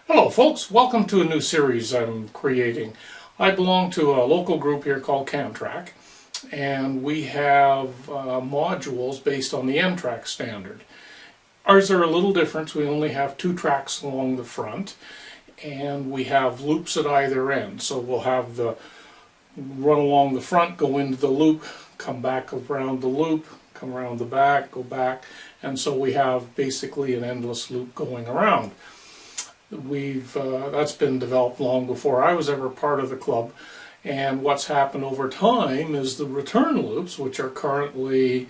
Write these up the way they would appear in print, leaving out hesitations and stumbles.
Hello folks, welcome to a new series I'm creating. I belong to a local group here called Cantrak, and we have modules based on the Cantrak standard. Ours are a little different. We only have 2 tracks along the front, and we have loops at either end. So we'll have the run along the front, go into the loop, come back around the loop, come around the back, go back, and so we have basically an endless loop going around. That's been developed long before I was ever part of the club, and what's happened over time is the return loops, which are currently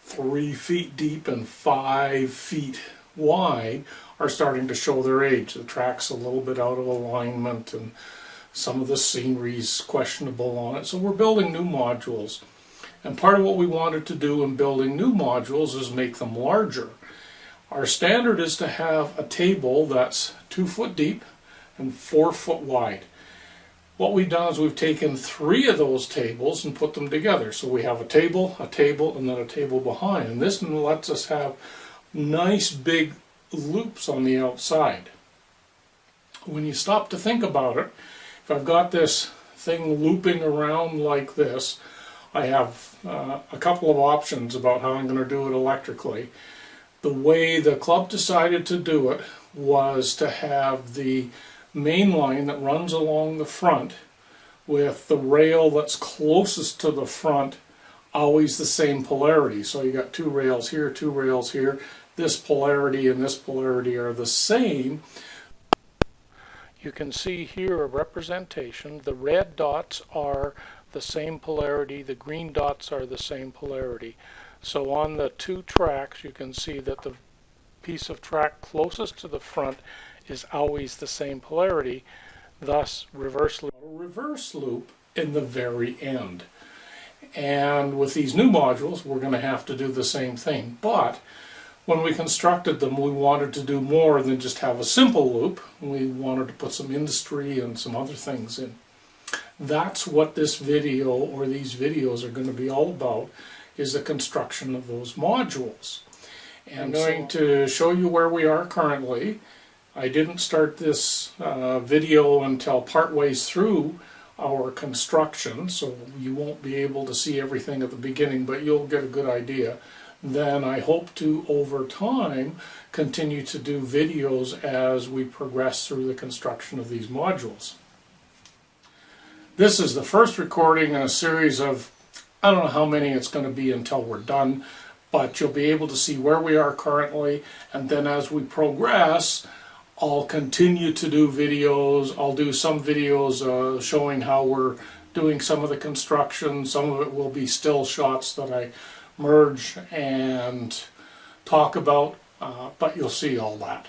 3 feet deep and 5 feet wide, are starting to show their age. The track's a little bit out of alignment and some of the scenery's questionable on it, so we're building new modules. And part of what we wanted to do in building new modules is make them larger. Our standard is to have a table that's 2 foot deep and 4 foot wide. What we've done is we've taken 3 of those tables and put them together. So we have a table, and then a table behind. And this lets us have nice big loops on the outside. When you stop to think about it, if I've got this thing looping around like this, I have a couple of options about how I'm going to do it electrically. The way the club decided to do it was to have the main line that runs along the front with the rail that's closest to the front always the same polarity. So you got 2 rails here, 2 rails here. This polarity and this polarity are the same. You can see here a representation. The red dots are the same polarity, the green dots are the same polarity. So on the 2 tracks you can see that the piece of track closest to the front is always the same polarity, thus reverse loop in the very end. And with these new modules we're going to have to do the same thing, but when we constructed them we wanted to do more than just have a simple loop. We wanted to put some industry and some other things in. That's what this video or these videos are going to be all about, is the construction of those modules. And I'm going to show you where we are currently. I didn't start this video until partways through our construction, so you won't be able to see everything at the beginning, but you'll get a good idea. Then I hope to, over time, continue to do videos as we progress through the construction of these modules. This is the first recording in a series of, I don't know how many it's going to be until we're done, but you'll be able to see where we are currently, and then as we progress I'll continue to do videos. I'll do some videos showing how we're doing some of the construction. Some of it will be still shots that I merge and talk about, but you'll see all that.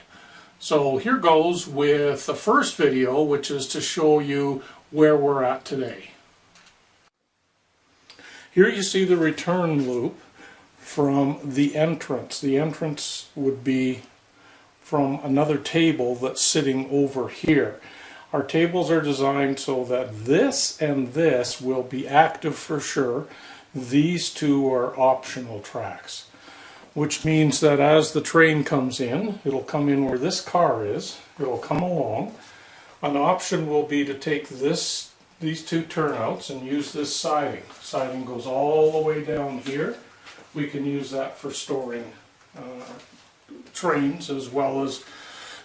So here goes with the first video, which is to show you where we're at today. Here you see the return loop from the entrance. The entrance would be from another table that's sitting over here. Our tables are designed so that this and this will be active for sure. These 2 are optional tracks, which means that as the train comes in, it'll come in where this car is, it'll come along. An option will be to take these 2 turnouts and use this siding. Siding goes all the way down here. We can use that for storing trains, as well as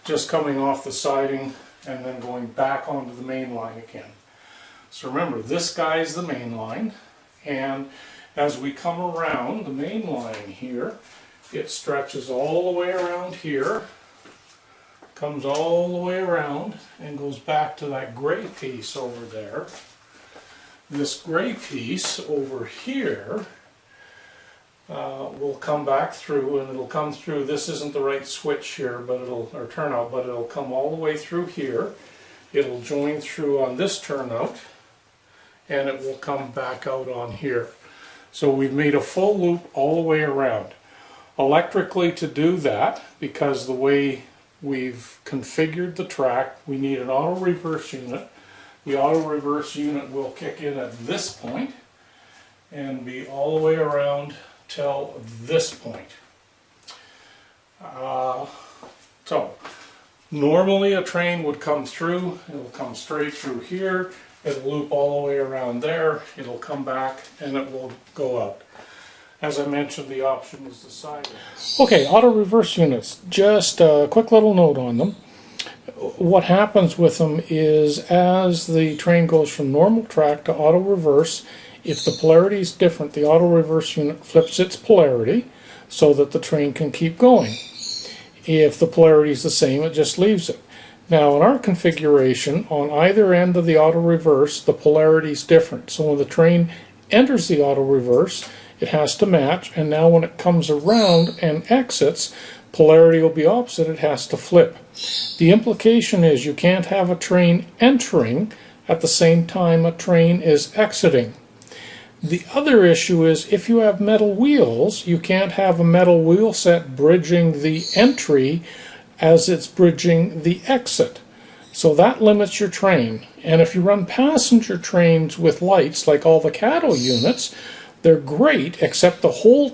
just coming off the siding and then going back onto the main line again. So remember, this guy is the main line, and as we come around the main line here, it stretches all the way around here, comes all the way around and goes back to that gray piece over there. This gray piece over here will come back through, and it'll come through. This isn't the right switch here, but or turnout, but it'll come all the way through here. It'll join through on this turnout, and it will come back out on here. So we've made a full loop all the way around. Electrically, to do that, because the way we've configured the track, we need an auto reverse unit. The auto reverse unit will kick in at this point and be all the way around till this point. So Normally a train would come through, it'll come straight through here, it'll loop all the way around there, it'll come back, and it will go out. As I mentioned, the option is decided. Okay, auto reverse units, just a quick little note on them. What happens with them is as the train goes from normal track to auto reverse, if the polarity is different, the auto reverse unit flips its polarity so that the train can keep going. If the polarity is the same, it just leaves it. Now in our configuration, on either end of the auto reverse, the polarity is different. So when the train enters the auto reverse, it has to match, and now when it comes around and exits, polarity will be opposite, it has to flip. The implication is you can't have a train entering at the same time a train is exiting. The other issue is if you have metal wheels, you can't have a metal wheel set bridging the entry as it's bridging the exit. So that limits your train. And if you run passenger trains with lights like all the cattle units, they're great, except the whole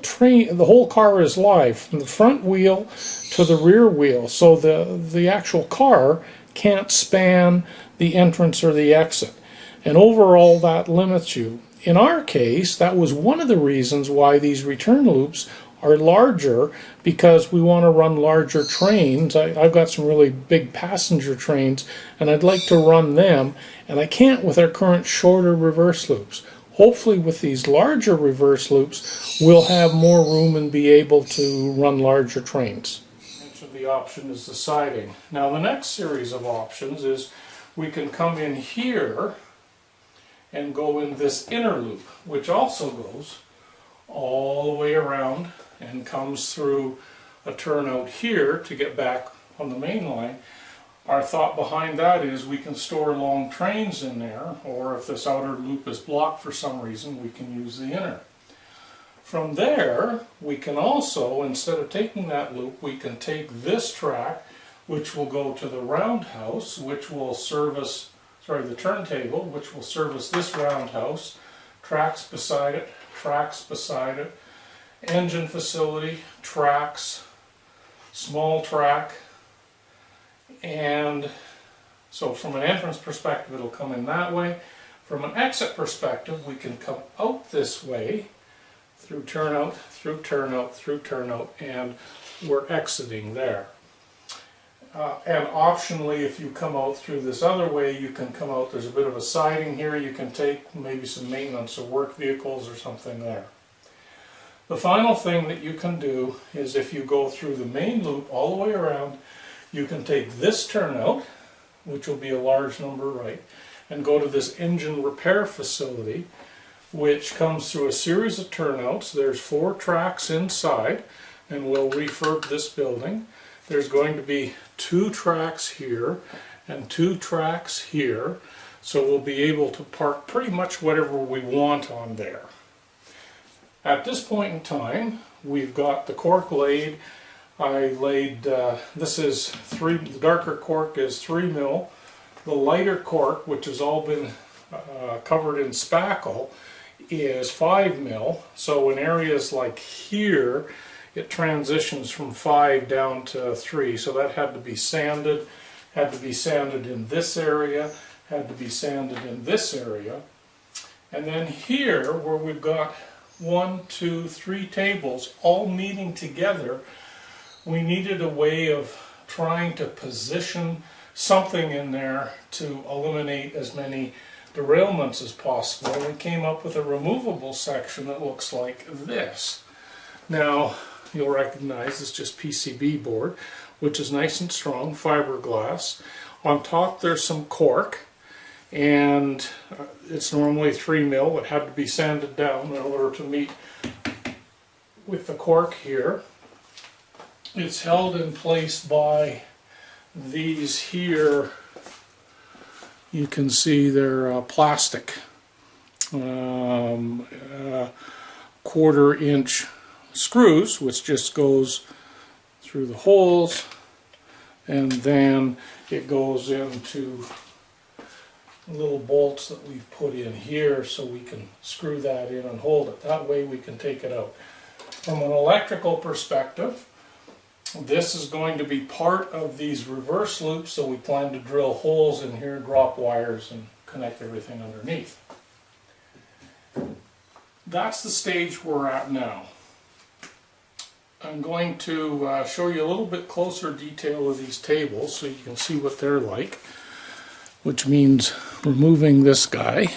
car is live from the front wheel to the rear wheel. So the actual car can't span the entrance or the exit. And overall that limits you. In our case, that was one of the reasons why these return loops are larger, because we want to run larger trains. I've got some really big passenger trains, and I'd like to run them, and I can't with our current shorter reverse loops. Hopefully with these larger reverse loops, we'll have more room and be able to run larger trains. The option is the siding. Now the next series of options is we can come in here and go in this inner loop, which also goes all the way around and comes through a turnout here to get back on the main line. Our thought behind that is we can store long trains in there, or if this outer loop is blocked for some reason, we can use the inner. From there, we can also, instead of taking that loop, we can take this track, which will go to the roundhouse, which will service, the turntable, which will service this roundhouse, tracks beside it, engine facility, tracks, small track, and so from an entrance perspective it'll come in that way. From an exit perspective, we can come out this way, through turnout, through turnout, through turnout, and we're exiting there. And optionally, if you come out through this other way, you can come out, there's a bit of a siding here, you can take maybe some maintenance or work vehicles or something there. The final thing that you can do is if you go through the main loop all the way around, you can take this turnout, which will be a large number, right, and go to this engine repair facility, which comes through a series of turnouts. There's 4 tracks inside, and we'll refurb this building. There's going to be 2 tracks here and 2 tracks here, so we'll be able to park pretty much whatever we want on there. At this point in time, we've got the cork laid. I laid, this is the darker cork is 3 mil. The lighter cork, which has all been covered in spackle, is 5 mil. So in areas like here, it transitions from 5 down to 3. So that had to be sanded in this area, had to be sanded in this area. And then here, where we've got 1, 2, 3 tables all meeting together, we needed a way of trying to position something in there to eliminate as many derailments as possible. And we came up with a removable section that looks like this. Now, you'll recognize it's just PCB board, which is nice and strong, fiberglass. On top there's some cork, and it's normally 3 mil. It had to be sanded down in order to meet with the cork here. It's held in place by these here. You can see they're plastic, 1/4-inch screws, which just goes through the holes, and then it goes into little bolts that we've put in here so we can screw that in and hold it. That way we can take it out. From an electrical perspective, This is going to be part of these reverse loops, so we plan to drill holes in here, drop wires, and connect everything underneath. That's the stage we're at now. I'm going to show you a little bit closer detail of these tables so you can see what they're like, which means removing this guy.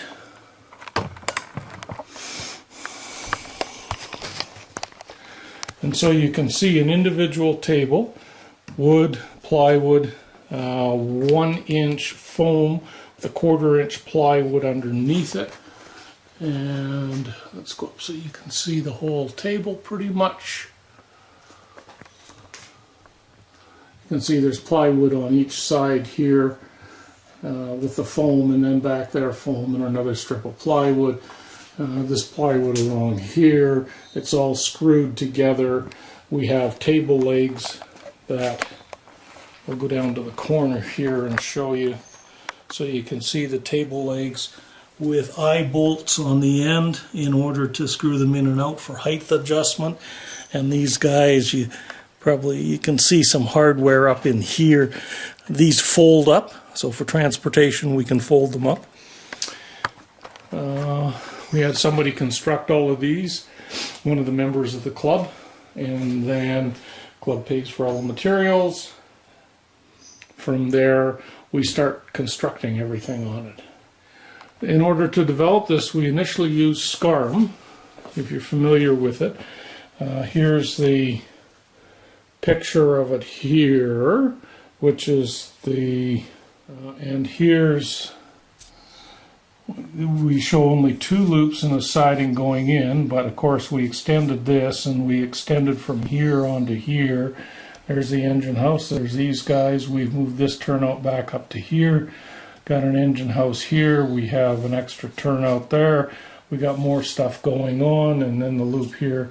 And so you can see an individual table, wood, plywood, 1-inch foam with a 1/4-inch plywood underneath it. And let's go up so you can see the whole table pretty much. You can see there's plywood on each side here with the foam, and then back there foam and another strip of plywood. This plywood along here, it's all screwed together. We have table legs that we'll go down to the corner here and show you, so you can see the table legs with eye bolts on the end in order to screw them in and out for height adjustment. And these guys, you can see some hardware up in here. These fold up, so for transportation we can fold them up. We had somebody construct all of these, one of the members of the club, and then club pays for all the materials. From there we start constructing everything on it. In order to develop this, we initially used scarm, if you're familiar with it. Here's the picture of it here, which is the, and here's, we show only 2 loops in the siding going in, but of course we extended this, and we extended from here onto here. There's the engine house, there's these guys. We've moved this turnout back up to here. Got an engine house here, we have an extra turnout there. We got more stuff going on, and then the loop here.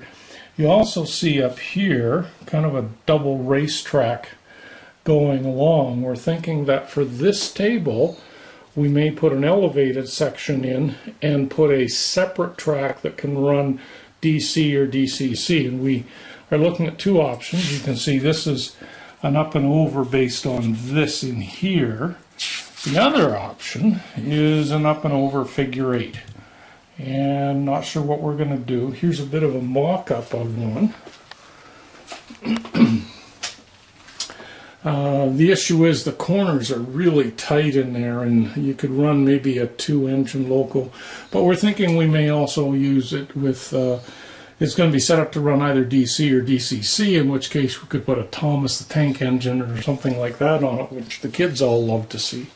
You also see up here kind of a double racetrack going along. We're thinking that for this table we may put an elevated section in and put a separate track that can run DC or DCC, and we are looking at 2 options. You can see this is an up and over based on this in here. The other option is an up and over figure 8, and not sure what we're going to do. Here's a bit of a mock-up of one. The issue is the corners are really tight in there, and you could run maybe a 2-engine local, but we're thinking we may also use it with, it's going to be set up to run either DC or DCC, in which case we could put a Thomas the Tank engine or something like that on it, which the kids all love to see.